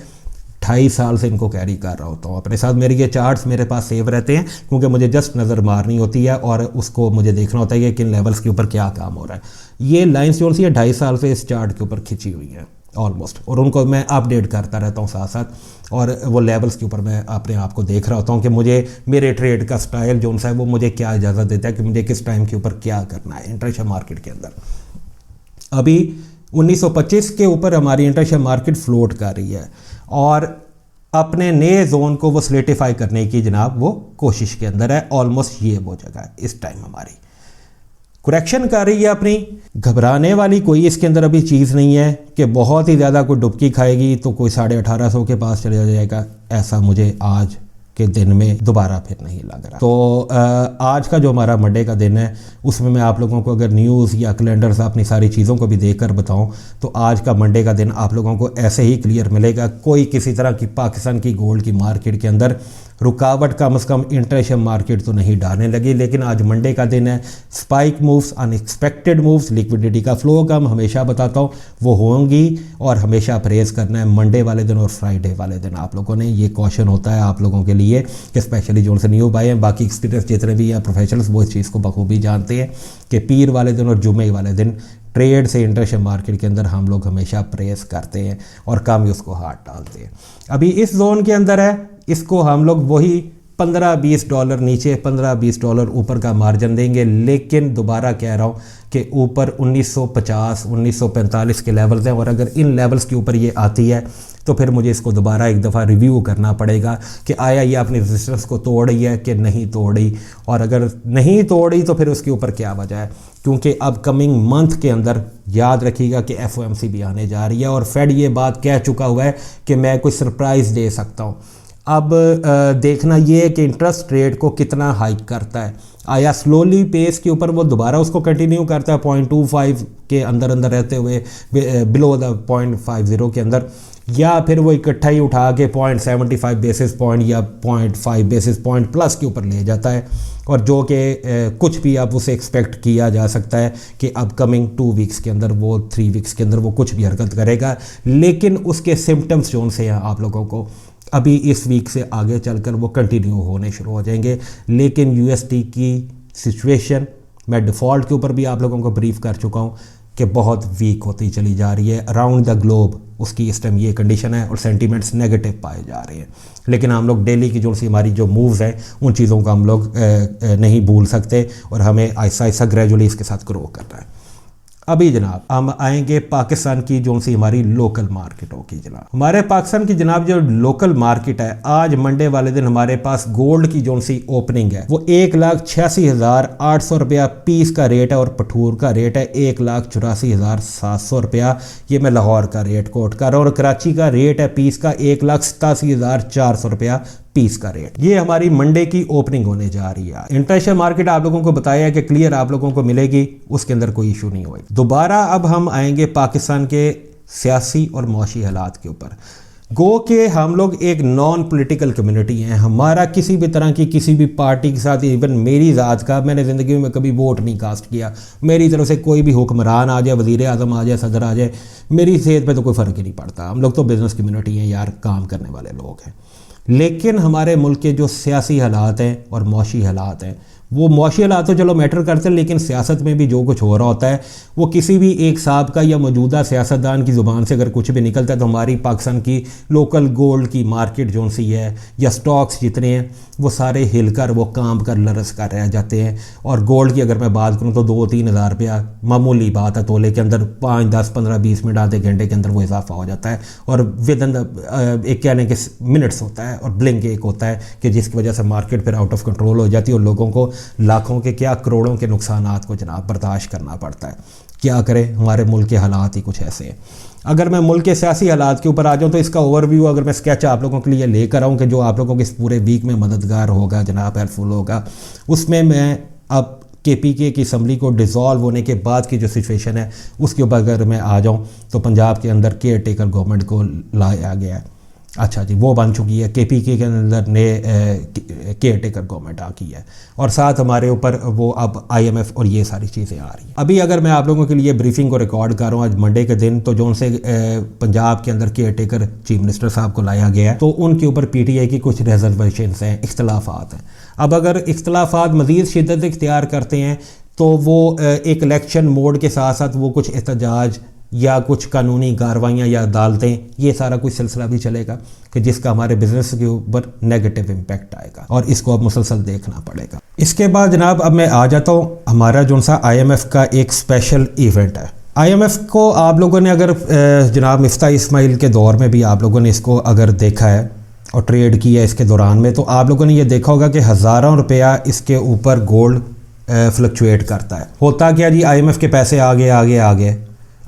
28 سال سے ان کو کیری کر رہا ہوتا ہوں اپنے ساتھ، میرے یہ چارٹس میرے پاس سیو رہتے ہیں کیونکہ مجھے جسٹ نظر مارنی ہوتی ہے اور اس کو مجھے دیکھنا ہوتا ہے کہ کن لیولز کے اوپر کیا کام ہو رہا ہے۔ یہ لائنز جو سی 2.5 سال سے اس چارٹ کے اوپر کھینچی ہوئی ہیں آلموسٹ، اور ان کو میں اپ ڈیٹ کرتا رہتا ہوں ساتھ ساتھ، اور وہ لیولز کے اوپر میں اپنے آپ کو دیکھ رہا ہوتا ہوں کہ مجھے میرے ٹریڈ کا سٹائل جو ہے وہ مجھے کیا اجازت دیتا ہے کہ مجھے کس ٹائم کے اوپر کیا کرنا ہے انٹرنیشنل مارکیٹ کے اندر۔ ابھی 1925 کے اوپر ہماری انٹرنیشنل مارکیٹ فلوٹ کر رہی ہے اور اپنے نئے زون کو وہ سلیٹیفائی کرنے کی جناب وہ کوشش کے اندر ہے۔ آلموسٹ یہ وہ جگہ ہے اس ٹائم ہماری کریکشن کر رہی ہے اپنی، گھبرانے والی کوئی اس کے اندر ابھی چیز نہیں ہے کہ بہت ہی زیادہ کوئی ڈبکی کھائے گی تو کوئی 1850 کے پاس چلا جائے گا، ایسا مجھے آج کے دن میں دوبارہ پھر نہیں لگ رہا۔ تو آج کا جو ہمارا منڈے کا دن ہے اس میں آپ لوگوں کو اگر نیوز یا کیلنڈرز اپنی ساری چیزوں کو بھی دیکھ کر بتاؤں تو آج کا منڈے کا دن آپ لوگوں کو ایسے ہی کلیئر ملے گا۔ کوئی کسی طرح کی پاکستان کی گولڈ کی مارکیٹ کے اندر رکاوٹ کم از کم انٹرنیشنل مارکیٹ تو نہیں ڈالنے لگی، لیکن آج منڈے کا دن ہے۔ سپائک مووز، ان ایکسپیکٹڈ مووز، لیکوڈیٹی کا فلو کم، ہمیشہ بتاتا ہوں وہ ہوں گی، اور ہمیشہ پریز کرنا ہے منڈے والے دن اور فرائیڈے والے دن۔ آپ لوگوں نے یہ کوشن ہوتا ہے آپ لوگوں کے لیے کہ اسپیشلی جو سے نیو بائی ہیں، باقی ایکسپیرینس جتنے بھی ہیں پروفیشنلز وہ اس چیز کو بخوبی جانتے ہیں کہ پیر والے دن اور جمعے والے دن ٹریڈ سے انٹرنیشنل مارکیٹ کے اندر ہم لوگ ہمیشہ پریس کرتے ہیں اور کم اس کو ہاتھ ڈالتے ہیں۔ ابھی اس زون کے اندر ہے، اس کو ہم لوگ وہی $15-20 نیچے $15-20 اوپر کا مارجن دیں گے، لیکن دوبارہ کہہ رہا ہوں کہ اوپر 1950 1945 کے لیولز ہیں، اور اگر ان لیولز کے اوپر یہ آتی ہے تو پھر مجھے اس کو دوبارہ ایک دفعہ ریویو کرنا پڑے گا کہ آیا یہ اپنی ریزسٹنس کو توڑ رہی ہے کہ نہیں توڑی، اور اگر نہیں توڑی تو پھر اس کے اوپر کیا وجہ ہے، کیونکہ اب کمنگ منتھ کے اندر یاد رکھیے گا کہ FOMC بھی آنے جا رہی ہے اور فیڈ یہ بات کہہ چکا ہوا ہے کہ میں کوئی سرپرائز دے سکتا ہوں۔ اب دیکھنا یہ ہے کہ انٹرسٹ ریٹ کو کتنا ہائیک کرتا ہے، آیا سلولی پیس کے اوپر وہ دوبارہ اس کو کنٹینیو کرتا ہے 0.25 کے اندر رہتے ہوئے بلو دا 0.50 کے اندر، یا پھر وہ اکٹھا ہی اٹھا کے 0.75 بیسس پوائنٹ یا 0.5 بیسس پوائنٹ پلس کے اوپر لے جاتا ہے، اور جو کہ کچھ بھی اب اسے ایکسپیکٹ کیا جا سکتا ہے کہ اب کمنگ 2 ویکس کے اندر وہ 3 ویکس کے اندر وہ کچھ بھی حرکت کرے گا، لیکن اس کے سمپٹمز جو سے ہیں آپ لوگوں کو ابھی اس ویک سے آگے چل کر وہ کنٹینیو ہونے شروع ہو جائیں گے۔ لیکن USD کی سچویشن میں ڈیفالٹ کے اوپر بھی آپ لوگوں کو بریف کر چکا ہوں کہ بہت ویک ہوتی چلی جا رہی ہے اراؤنڈ دا گلوب، اس کی اس ٹائم یہ کنڈیشن ہے اور سینٹیمنٹس نیگیٹو پائے جا رہے ہیں، لیکن ہم لوگ ڈیلی کی جو سی ہماری جو مووز ہیں ان چیزوں کو ہم لوگ نہیں بھول سکتے، اور ہمیں آہستہ آہستہ گریجولی اس کے ساتھ گرو کرنا ہے۔ ابھی جناب ہم آئیں گے پاکستان کی جو سی ہماری لوکل مارکیٹ ہوگی جناب، ہمارے پاکستان کی جناب جو لوکل مارکیٹ ہے، آج منڈے والے دن ہمارے پاس گولڈ کی جو سی اوپننگ ہے وہ 1,86,800 روپیہ پیس کا ریٹ ہے، اور پٹھور کا ریٹ ہے 1,84,700 روپیہ، یہ میں لاہور کا ریٹ کوٹ کر رہا ہوں، اور کراچی کا ریٹ ہے پیس کا 1,87,400 روپیہ پیس کا ریٹ۔ یہ ہماری منڈے کی اوپننگ ہونے جا رہی ہے۔ انٹرنیشنل مارکیٹ آپ لوگوں کو بتایا ہے کہ کلیئر آپ لوگوں کو ملے گی، اس کے اندر کوئی ایشو نہیں ہوئی۔ دوبارہ اب ہم آئیں گے پاکستان کے سیاسی اور معاشی حالات کے اوپر۔ گو کہ ہم لوگ ایک نان پولیٹیکل کمیونٹی ہیں، ہمارا کسی بھی طرح کی کسی بھی پارٹی کے ساتھ، ایون میری ذات کا میں نے زندگی میں کبھی ووٹ نہیں کاسٹ کیا، میری طرف سے کوئی بھی حکمران آ جائے، وزیر اعظم آ جائے، صدر آ جائے، میری صحت پہ تو کوئی فرق ہی نہیں پڑتا، ہم لوگ تو بزنس کمیونٹی ہیں یار، کام کرنے والے لوگ ہیں۔ لیکن ہمارے ملک کے جو سیاسی حالات ہیں اور معاشی حالات ہیں، وہ معاشی حالات تو چلو میٹر کرتے ہیں، لیکن سیاست میں بھی جو کچھ ہو رہا ہوتا ہے وہ کسی بھی ایک سابقہ یا موجودہ سیاستدان کی زبان سے اگر کچھ بھی نکلتا ہے تو ہماری پاکستان کی لوکل گولڈ کی مارکیٹ جو سی ہے یا سٹاکس جتنے ہیں وہ سارے ہل کر وہ کام کر لرز کر رہ جاتے ہیں، اور گولڈ کی اگر میں بات کروں تو 2-3 ہزار روپیہ معمولی بات ہے، تولے کے اندر 5 10 15 20 منٹ آدھے گھنٹے کے اندر وہ اضافہ ہو جاتا ہے، اور ودن ایک کہنے کے منٹس ہوتا ہے، اور بلنک ایک ہوتا ہے کہ جس کی وجہ سے مارکیٹ پھر آؤٹ آف کنٹرول ہو جاتی ہے اور لوگوں کو لاکھوں کے کیا کروڑوں کے نقصانات کو جناب برداشت کرنا پڑتا ہے۔ کیا کریں، ہمارے ملک کے حالات ہی کچھ ایسے ہیں۔ اگر میں ملک کے سیاسی حالات کے اوپر آ جاؤں تو اس کا اوور ویو اگر میں اسکیچ آپ لوگوں کے لیے لے کر آؤں کہ جو آپ لوگوں کے اس پورے ویک میں مددگار ہوگا جناب، ہیلپ فل ہوگا، اس میں اب KPK کی اسمبلی کو ڈیزالو ہونے کے بعد کی جو سچویشن ہے اس کے اوپر اگر میں آ جاؤں تو پنجاب کے اندر کیئر ٹیکر گورنمنٹ کو لایا گیا ہے. اچھا جی, وہ بن چکی ہے. KPK کے اندر نئے کیئر ٹیکر گورنمنٹ آ کی ہے, اور ساتھ ہمارے اوپر وہ اب IMF اور یہ ساری چیزیں آ رہی ہیں. ابھی اگر میں آپ لوگوں کے لیے بریفنگ کو ریکارڈ کر رہا ہوں آج منڈے کے دن, تو جو ان سے پنجاب کے اندر کیئر ٹیکر چیف منسٹر صاحب کو لایا گیا ہے, تو ان کے اوپر PTI کی کچھ ریزرویشنس ہیں, اختلافات ہیں. اب اگر اختلافات مزید شدت اختیار کرتے ہیں تو وہ ایک الیکشن موڈ کے ساتھ ساتھ وہ کچھ احتجاج یا کچھ قانونی کارروائیاں یا عدالتیں, یہ سارا کچھ سلسلہ بھی چلے گا کہ جس کا ہمارے بزنس کے اوپر نیگیٹو امپیکٹ آئے گا, اور اس کو اب مسلسل دیکھنا پڑے گا. اس کے بعد جناب اب میں آ جاتا ہوں ہمارا جو سا IMF کا ایک اسپیشل ایونٹ ہے. IMF کو آپ لوگوں نے اگر جناب مفتاح اسماعیل کے دور میں بھی آپ لوگوں نے اس کو اگر دیکھا ہے اور ٹریڈ کیا ہے اس کے دوران میں, تو آپ لوگوں نے یہ دیکھا ہوگا کہ ہزاروں روپیہ اس کے اوپر گولڈ فلکچویٹ کرتا ہے. ہوتا کیا جی, IMF کے پیسے آگے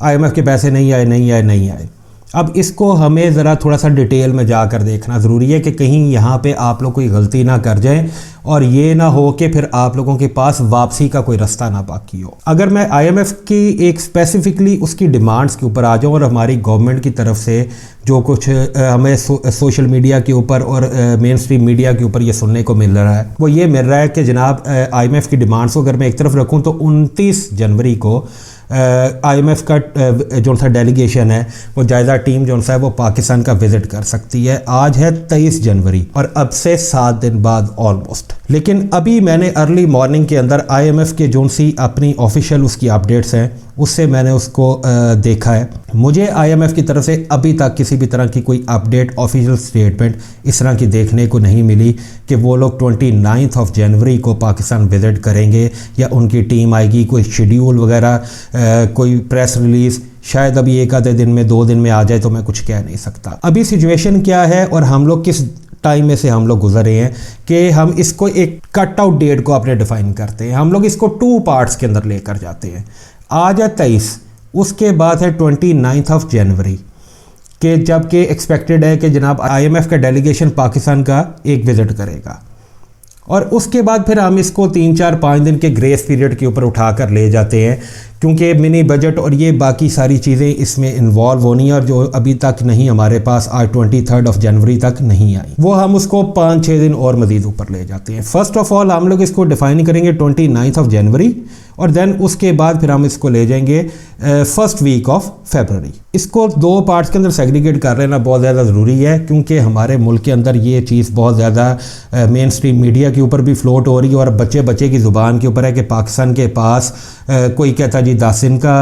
IMF کے پیسے نہیں آئے. اب اس کو ہمیں ذرا تھوڑا سا ڈیٹیل میں جا کر دیکھنا ضروری ہے کہ کہیں یہاں پہ آپ لوگ کوئی غلطی نہ کر جائیں اور یہ نہ ہو کہ پھر آپ لوگوں کے پاس واپسی کا کوئی رستہ نہ باقی ہو. اگر میں IMF کی ایک اسپیسیفکلی اس کی ڈیمانڈز کے اوپر آ جاؤں, اور ہماری گورنمنٹ کی طرف سے جو کچھ ہمیں سوشل میڈیا کے اوپر اور مین اسٹریم میڈیا کے اوپر یہ سننے کو مل رہا ہے, وہ یہ مل رہا ہے کہ جناب IMF کی ڈیمانڈز کو اگر میں ایک طرف رکھوں تو 29 جنوری کو IMF کا جو سا ڈیلیگیشن ہے, وہ جائزہ ٹیم جو سا ہے وہ پاکستان کا وزٹ کر سکتی ہے. آج ہے 23 جنوری اور اب سے 7 دن بعد آلموسٹ. لیکن ابھی میں نے ارلی مارننگ کے اندر IMF کے جو سی اپنی آفیشیل اس کی اپڈیٹس ہیں اس سے میں نے اس کو دیکھا ہے. مجھے IMF کی طرف سے ابھی تک کسی بھی طرح کی کوئی اپڈیٹ آفیشیل سٹیٹمنٹ اس طرح کی دیکھنے کو نہیں ملی کہ وہ لوگ 29 جنوری کو پاکستان وزٹ کریں گے یا ان کی ٹیم آئے گی. کوئی شیڈیول وغیرہ کوئی پریس ریلیز شاید ابھی ایک آدھے دن میں 2 دن میں آ جائے, تو میں کچھ کہہ نہیں سکتا. ابھی سچویشن کیا ہے اور ہم لوگ کس ٹائم میں سے ہم لوگ گزرے ہیں کہ ہم اس کو ایک کٹ آؤٹ ڈیٹ کو اپنے ڈیفائن کرتے ہیں. ہم لوگ اس کو 2 پارٹس کے اندر لے کر جاتے ہیں. آج ہے 23, اس کے بعد ہے 29 جنوری کہ جب کہ ایکسپیکٹڈ ہے کہ جناب IMF کا ڈیلیگیشن پاکستان کا ایک وزٹ کرے گا, اور اس کے بعد پھر ہم اس کو 3-4-5 دن کے گریس پیریڈ کے اوپر اٹھا کر لے جاتے ہیں, کیونکہ منی بجٹ اور یہ باقی ساری چیزیں اس میں انوالو ہونی ہیں, اور جو ابھی تک نہیں ہمارے پاس آج 23 جنوری تک نہیں آئی, وہ ہم اس کو 5-6 دن اور مزید اوپر لے جاتے ہیں. فرسٹ آف آل ہم لوگ اس کو ڈیفائن کریں گے 29 جنوری, اور دین اس کے بعد پھر ہم اس کو لے جائیں گے فرسٹ ویک آف فیبرری. اس کو 2 پارٹس کے اندر سیگریگیٹ کر لینا بہت زیادہ ضروری ہے, کیونکہ ہمارے ملک کے اندر یہ چیز بہت زیادہ مین اسٹریم میڈیا کے اوپر بھی فلوٹ ہو رہی ہے, اور بچے کی زبان کے اوپر ہے کہ پاکستان کے پاس کوئی کہتا جی 10 دن کا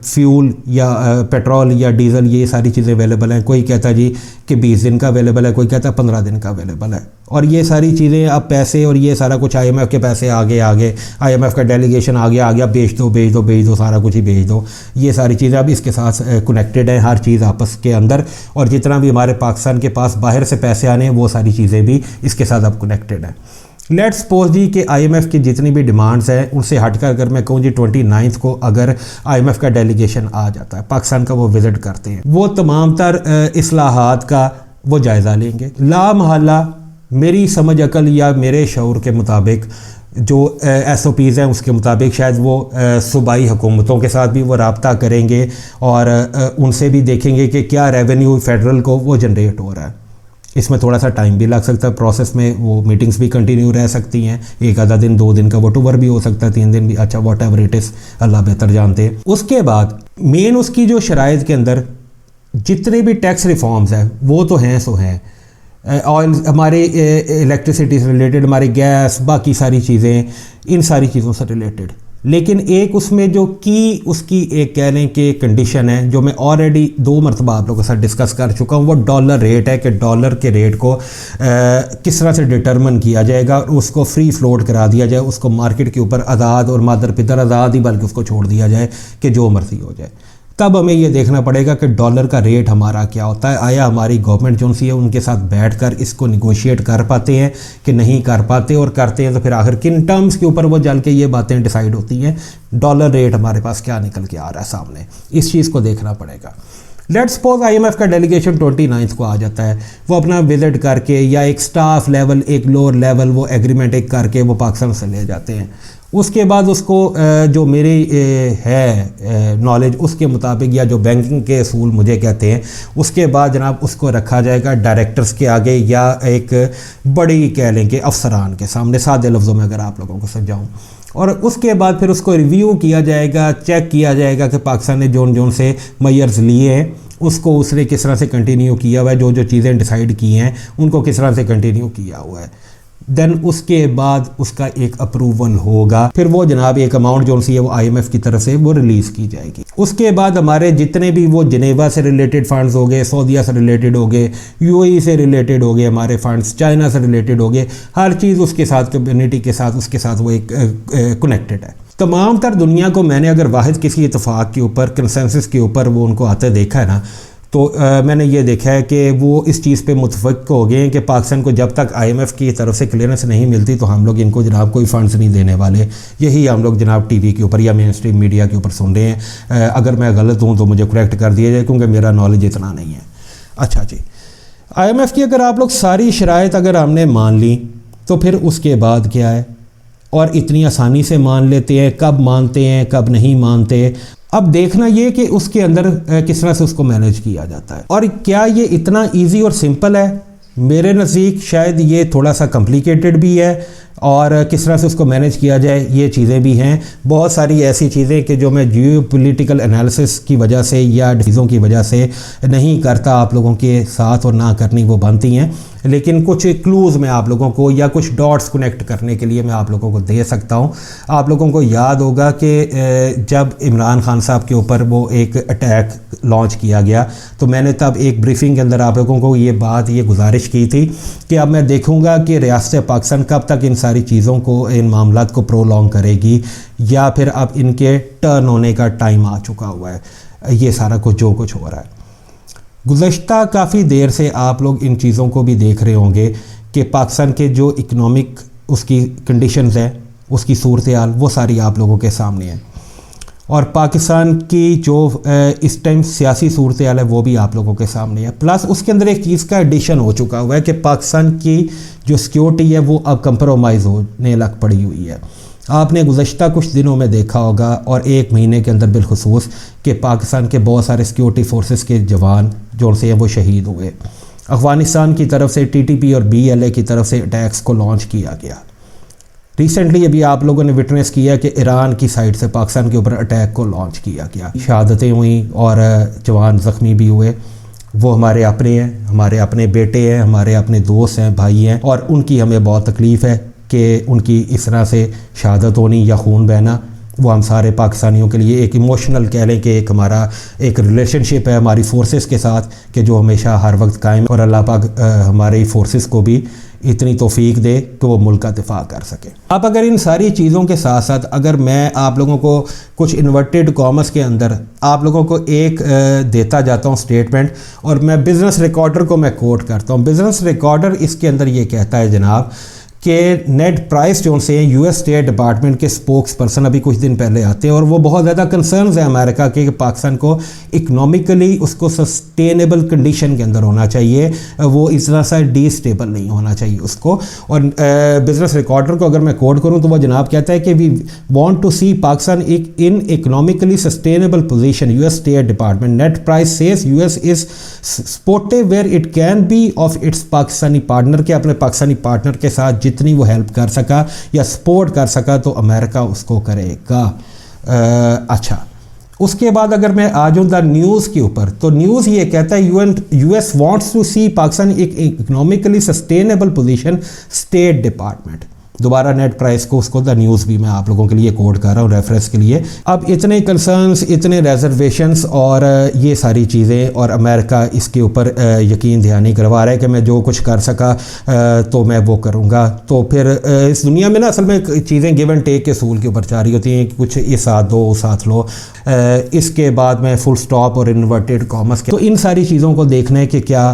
فیول یا پیٹرول یا ڈیزل یہ ساری چیزیں اویلیبل ہیں, کوئی کہتا جی کہ 20 دن کا اویلیبل ہے, کوئی کہتا 15 دن کا اویلیبل ہے. اور یہ ساری چیزیں اب پیسے اور یہ سارا کچھ IMF کے پیسے آگے IMF کا ڈیلیگیشن آگے بھیج دو سارا کچھ ہی بھیج دو. یہ ساری چیزیں اب اس کے ساتھ کنیکٹڈ ہیں, ہر چیز آپس کے اندر, اور جتنا بھی ہمارے پاکستان کے پاس باہر سے پیسے آنے ہیں وہ ساری چیزیں بھی اس کے ساتھ اب کنیکٹڈ ہیں. لیٹ سپوز جی کہ IMF کی جتنی بھی ڈیمانڈز ہیں ان سے ہٹ کر اگر میں کہوں جی 29 کو اگر IMF کا ڈیلیگیشن آ جاتا ہے پاکستان کا, وہ وزٹ کرتے ہیں, وہ تمام تر اصلاحات کا وہ جائزہ لیں گے. لا محالہ میری سمجھ عقل یا میرے شعور کے مطابق جو SOPs ہیں اس کے مطابق شاید وہ صوبائی حکومتوں کے ساتھ بھی وہ رابطہ کریں گے, اور ان سے بھی دیکھیں گے کہ کیا ریونیو فیڈرل کو وہ جنریٹ ہو رہا ہے. اس میں تھوڑا سا ٹائم بھی لگ سکتا ہے, پروسیس میں وہ میٹنگز بھی کنٹینیو رہ سکتی ہیں, ایک آدھا دن 2 دن کا واٹ ایور بھی ہو سکتا ہے, 3 دن بھی, اچھا واٹ ایور اٹ از, اللہ بہتر جانتے ہیں. اس کے بعد مین اس کی جو شرائط کے اندر جتنے بھی ٹیکس ریفارمز ہیں وہ تو ہیں سو ہیں, آئل ہمارے الیکٹریسٹی سے ریلیٹڈ, ہماری گیس, باقی ساری چیزیں, ان ساری چیزوں سے ریلیٹڈ. لیکن ایک اس میں جو اس کی ایک کہہ لیں کہ کنڈیشن ہے جو میں آلریڈی 2 مرتبہ آپ لوگوں کے ساتھ ڈسکس کر چکا ہوں, وہ ڈالر ریٹ ہے کہ ڈالر کے ریٹ کو کس طرح سے ڈٹرمن کیا جائے گا, اس کو فری فلوٹ کرا دیا جائے, اس کو مارکیٹ کے اوپر آزاد اور مادر پدر آزاد ہی بلکہ اس کو چھوڑ دیا جائے کہ جو مرضی ہو جائے. تب ہمیں یہ دیکھنا پڑے گا کہ ڈالر کا ریٹ ہمارا کیا ہوتا ہے, آیا ہماری گورنمنٹ جو سی ہے ان کے ساتھ بیٹھ کر اس کو نیگوشیٹ کر پاتے ہیں کہ نہیں کر پاتے, اور کرتے ہیں تو پھر آخر کن ٹرمز کے اوپر وہ جل کے یہ باتیں ڈیسائیڈ ہوتی ہیں, ڈالر ریٹ ہمارے پاس کیا نکل کے آ رہا ہے سامنے, اس چیز کو دیکھنا پڑے گا. لیٹ سپوز IMF کا ڈیلیگیشن 29 کو آ جاتا ہے, وہ اپنا وزٹ کر کے یا ایک سٹاف لیول ایک لوور لیول وہ ایگریمنٹ ایک کر کے وہ پاکستان سے لے جاتے ہیں. اس کے بعد اس کو جو میری ہے نالج اس کے مطابق یا جو بینکنگ کے اصول مجھے کہتے ہیں، اس کے بعد جناب اس کو رکھا جائے گا ڈائریکٹرز کے آگے یا ایک بڑی کہہ لیں کہ افسران کے سامنے، سادے لفظوں میں اگر آپ لوگوں کو سمجھاؤں، اور اس کے بعد پھر اس کو ریویو کیا جائے گا، چیک کیا جائے گا کہ پاکستان نے جون سے میئرز لیے ہیں اس کو اس نے کس طرح سے کنٹینیو کیا ہوا ہے، جو چیزیں ڈیسائیڈ کی ہیں ان کو کس طرح سے کنٹینیو کیا ہوا ہے، دین اس کے بعد اس کا ایک اپروول ہوگا، پھر وہ جناب ایک اماؤنٹ جو سی ہے وہ IMF کی طرف سے وہ ریلیز کی جائے گی۔ اس کے بعد ہمارے جتنے بھی وہ جنیوا سے ریلیٹڈ فنڈز ہو گئے، سعودیہ سے ریلیٹڈ ہو گئے، UAE سے ریلیٹڈ ہو گئے ہمارے فنڈز، چائنا سے ریلیٹڈ ہو گئے، ہر چیز اس کے ساتھ کمیونٹی کے ساتھ اس کے ساتھ وہ ایک کنیکٹڈ ہے۔ تمام تر دنیا کو میں نے اگر واحد کسی اتفاق کے اوپر کنسنسس کے اوپر وہ ان کو آتے دیکھا ہے نا، تو میں نے یہ دیکھا ہے کہ وہ اس چیز پہ متفق ہو گئے ہیں کہ پاکستان کو جب تک IMF کی طرف سے کلیئرنس نہیں ملتی تو ہم لوگ ان کو جناب کوئی فنڈز نہیں دینے والے۔ یہی ہم لوگ جناب ٹی وی کے اوپر یا مین اسٹریم میڈیا کے اوپر سن رہے ہیں، اگر میں غلط ہوں تو مجھے کریکٹ کر دیا جائے کیونکہ میرا نالج اتنا نہیں ہے۔ اچھا جی، IMF کی اگر آپ لوگ ساری شرائط اگر ہم نے مان لی تو پھر اس کے بعد کیا ہے، اور اتنی آسانی سے مان لیتے ہیں، کب مانتے ہیں کب نہیں مانتے۔ اب دیکھنا یہ کہ اس کے اندر کس طرح سے اس کو مینیج کیا جاتا ہے، اور کیا یہ اتنا ایزی اور سمپل ہے؟ میرے نزدیک شاید یہ تھوڑا سا کمپلیکیٹڈ بھی ہے، اور کس طرح سے اس کو مینیج کیا جائے یہ چیزیں بھی ہیں۔ بہت ساری ایسی چیزیں کہ جو میں جیو پولیٹیکل انالیسس کی وجہ سے یا چیزوں کی وجہ سے نہیں کرتا آپ لوگوں کے ساتھ، اور نہ کرنی وہ بنتی ہیں، لیکن کچھ کلوز میں آپ لوگوں کو یا کچھ ڈاٹس کنیکٹ کرنے کے لیے میں آپ لوگوں کو دے سکتا ہوں۔ آپ لوگوں کو یاد ہوگا کہ جب عمران خان صاحب کے اوپر وہ ایک اٹیک لانچ کیا گیا تو میں نے تب ایک بریفنگ کے اندر آپ لوگوں کو یہ گزارش کی تھی کہ اب میں دیکھوں گا کہ ریاست پاکستان کب تک ان ساری چیزوں کو، ان معاملات کو پرولونگ کرے گی، یا پھر اب ان کے ٹرن ہونے کا ٹائم آ چکا ہوا ہے۔ یہ سارا کچھ جو کچھ ہو رہا ہے گزشتہ کافی دیر سے آپ لوگ ان چیزوں کو بھی دیکھ رہے ہوں گے کہ پاکستان کے جو اکنامک اس کی کنڈیشنز ہیں، اس کی صورتحال وہ ساری آپ لوگوں کے سامنے ہیں، اور پاکستان کی جو اس ٹائم سیاسی صورتحال ہے وہ بھی آپ لوگوں کے سامنے ہے۔ پلس اس کے اندر ایک چیز کا ایڈیشن ہو چکا ہوا ہے کہ پاکستان کی جو سیکیورٹی ہے وہ اب کمپرومائز ہونے لگ پڑی ہوئی ہے۔ آپ نے گزشتہ کچھ دنوں میں دیکھا ہوگا، اور ایک مہینے کے اندر بالخصوص، کہ پاکستان کے بہت سارے سیکیورٹی فورسز کے جوان جو سے ہیں وہ شہید ہوئے۔ افغانستان کی طرف سے TTP اور BLA کی طرف سے اٹیکس کو لانچ کیا گیا۔ ریسنٹلی ابھی آپ لوگوں نے وٹنس کیا کہ ایران کی سائڈ سے پاکستان کے اوپر اٹیک کو لانچ کیا گیا، شہادتیں ہوئیں اور جوان زخمی بھی ہوئے۔ وہ ہمارے اپنے ہیں، ہمارے اپنے بیٹے ہیں، ہمارے اپنے دوست ہیں، بھائی ہیں، اور ان کی ہمیں بہت تکلیف ہے کہ ان کی اس طرح سے شہادت ہونی یا خون بہنا وہ ہم سارے پاکستانیوں کے لیے ایک ایموشنل کہہ لیں کہ ایک ہمارا ایک ریلیشن شپ ہے ہماری فورسز کے ساتھ کہ جو ہمیشہ ہر وقت قائم، اور اللہ پاک ہماری فورسز کو بھی اتنی توفیق دے کہ وہ ملک کا دفاع کر سکے۔ اب اگر ان ساری چیزوں کے ساتھ ساتھ اگر میں آپ لوگوں کو کچھ انورٹیڈ کامرس کے اندر آپ لوگوں کو ایک دیتا جاتا ہوں اسٹیٹمنٹ، اور میں بزنس ریکارڈر کو میں کوٹ کرتا ہوں۔ بزنس ریکارڈر اس کے اندر یہ کہتا ہے جناب کہ نیٹ پرائس جو سے US اسٹیٹ ڈپارٹمنٹ کے سپوکس پرسن ابھی کچھ دن پہلے آتے ہیں، اور وہ بہت زیادہ کنسرنز ہیں امریکہ کے کہ پاکستان کو اکنامکلی اس کو سسٹینیبل کنڈیشن کے اندر ہونا چاہیے، وہ اس طرح سے ڈی اسٹیبل نہیں ہونا چاہیے اس کو۔ اور بزنس ریکارڈر کو اگر میں کوٹ کروں تو وہ جناب کہتا ہے کہ we want to see Pakistan in economically sustainable position. US state department Ned Price says US is supportive where it can be of its Pakistani partner, کے اپنے پاکستانی پارٹنر کے ساتھ جتنی وہ ہیلپ کر سکا یا سپورٹ کر سکا تو امریکہ اس کو کرے گا۔ اچھا، اس کے بعد اگر میں آ جاؤں دا نیوز کے اوپر، تو نیوز یہ کہتا ہے US wants to see Pakistan ایک economically sustainable position state department. دوبارہ نیٹ پرائس کو اس کو دا نیوز بھی میں آپ لوگوں کے لیے کوڈ کر رہا ہوں ریفرنس کے لیے۔ اب اتنے کنسرنز، اتنے ریزرویشنز اور یہ ساری چیزیں، اور امریکہ اس کے اوپر یقین دہانی کروا رہا ہے کہ میں جو کچھ کر سکا تو میں وہ کروں گا۔ تو پھر اس دنیا میں نا اصل میں چیزیں گیو اینڈ ٹیک کے اصول کے اوپر جاری ہوتی ہیں، کچھ یہ ساتھ دو وہ ساتھ لو۔ اس کے بعد میں فل سٹاپ اور انورٹیڈ کامرس کے، تو ان ساری چیزوں کو دیکھنا ہے کہ کیا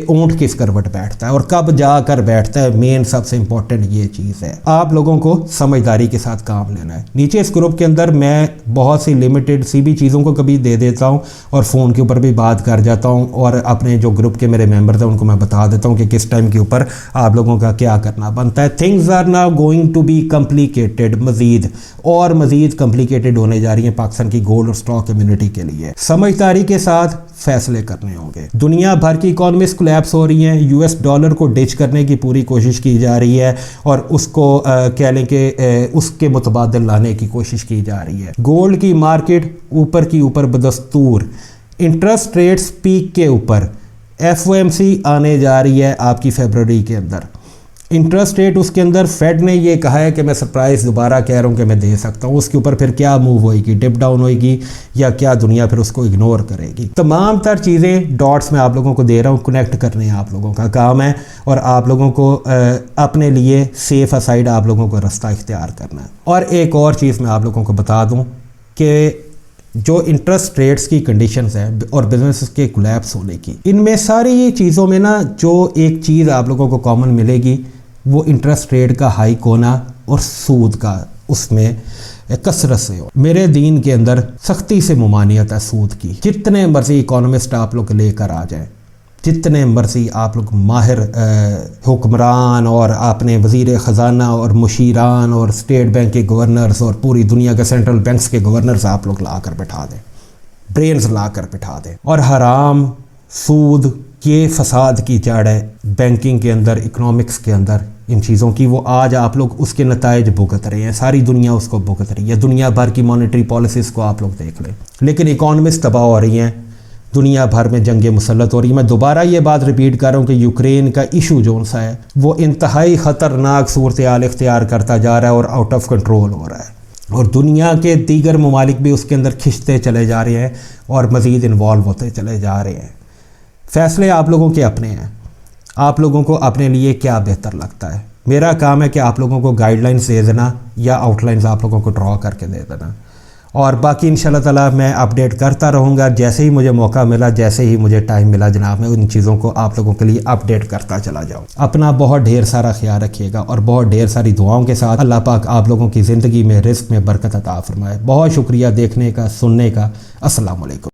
اونٹ کس کروٹ بیٹھتا ہے اور کب جا کر بیٹھتا ہے۔ مین سب سے امپورٹنٹ امپورٹنٹ یہ چیز ہے. آپ لوگوں کو سمجھداری کے ساتھ کام لینا ہے. نیچے اس گروپ کے اندر میں بہت سی لمیٹڈ سی بھی چیزوں کو کبھی دے دیتا ہوں اور فون کے اوپر بھی بات کر جاتا ہوں, اور اپنے جو گروپ کے میرے ممبرز ہیں ان کو میں بتا دیتا ہوں کہ کس ٹائم کے اوپر آپ لوگوں کا کیا کرنا بنتا ہے. Things are now going to be complicated, مزید کمپلیکیٹڈ ہونے جا رہی ہیں پاکستان کی گولڈ اور اسٹاک کمیونٹی کے لیے. سمجھداری کے ساتھ فیصلے کرنے ہوں گے. دنیا بھر کی اکانومیز کولیپس ہو رہی ہیں, US ڈالر کو ڈچ کرنے کی پوری کوشش کی جا رہی ہے اور اس کو کہہ لیں کہ اس کے متبادل لانے کی کوشش کی جا رہی ہے. گولڈ کی مارکیٹ اوپر کی اوپر بدستور, انٹرسٹ ریٹس پیک کے اوپر, FOMC آنے جا رہی ہے آپ کی فیبرری کے اندر. انٹرسٹ ریٹ اس کے اندر فیڈ نے یہ کہا ہے کہ میں سرپرائز دوبارہ کہہ رہا ہوں کہ میں دے سکتا ہوں. اس کے اوپر پھر کیا موو ہوئے گی, ڈپ ڈاؤن ہوئے گی یا کیا دنیا پھر اس کو اگنور کرے گی. تمام تر چیزیں ڈاٹس میں آپ لوگوں کو دے رہا ہوں, کنیکٹ کرنے آپ لوگوں کا کام ہے اور آپ لوگوں کو اپنے لیے سیف اسائڈ آپ لوگوں کو رستہ اختیار کرنا ہے. اور ایک اور چیز میں آپ لوگوں کو بتا دوں کہ جو انٹرسٹ ریٹس کی کنڈیشنز ہیں اور بزنس کے کولیپس ہونے کی, ان میں ساری یہ چیزوں میں نا جو ایک چیز آپ لوگوں کو کامن ملے گی وہ انٹرسٹ ریٹ کا ہائیک ہونا اور سود کا اس میں کثرت سے ہو. میرے دین کے اندر سختی سے ممانعت ہے سود کی. جتنے مرضی اکانومسٹ آپ لوگ لے کر آ جائیں, جتنے مرضی آپ لوگ ماہر حکمران اور اپنے وزیر خزانہ اور مشیران اور اسٹیٹ بینک کے گورنرز اور پوری دنیا کے سینٹرل بینکس کے گورنرز آپ لوگ لا کر بٹھا دیں, برینز لا کر بٹھا دیں, اور حرام سود یہ فساد کی جڑ ہے بینکنگ کے اندر, اکنامکس کے اندر, ان چیزوں کی. وہ آج آپ لوگ اس کے نتائج بھگت رہے ہیں, ساری دنیا اس کو بھگت رہی ہے. دنیا بھر کی مانیٹری پالیسیز کو آپ لوگ دیکھ لیں, لیکن اکانومسٹ تباہ ہو رہی ہیں, دنیا بھر میں جنگیں مسلط ہو رہی ہیں. میں دوبارہ یہ بات ریپیٹ کر رہا ہوں کہ یوکرین کا ایشو جون سا ہے وہ انتہائی خطرناک صورتحال اختیار کرتا جا رہا ہے اور آؤٹ آف کنٹرول ہو رہا ہے, اور دنیا کے دیگر ممالک بھی اس کے اندر کھنچتے چلے جا رہے ہیں اور مزید انوالو ہوتے چلے جا رہے ہیں. فیصلے آپ لوگوں کے اپنے ہیں, آپ لوگوں کو اپنے لیے کیا بہتر لگتا ہے. میرا کام ہے کہ آپ لوگوں کو گائیڈ لائنز دے دینا یا آؤٹ لائنز آپ لوگوں کو ڈرا کر کے دے دینا, اور باقی انشاءاللہ تعالیٰ میں اپڈیٹ کرتا رہوں گا. جیسے ہی مجھے موقع ملا, جیسے ہی مجھے ٹائم ملا جناب, میں ان چیزوں کو آپ لوگوں کے لیے اپڈیٹ کرتا چلا جاؤں. اپنا بہت ڈھیر سارا خیال رکھیے گا اور بہت ڈھیر ساری دعاؤں کے ساتھ اللہ پاک آپ لوگوں کی زندگی میں رزق میں برکت عطا فرمائے. بہت شکریہ دیکھنے کا, سننے کا. السلام علیکم.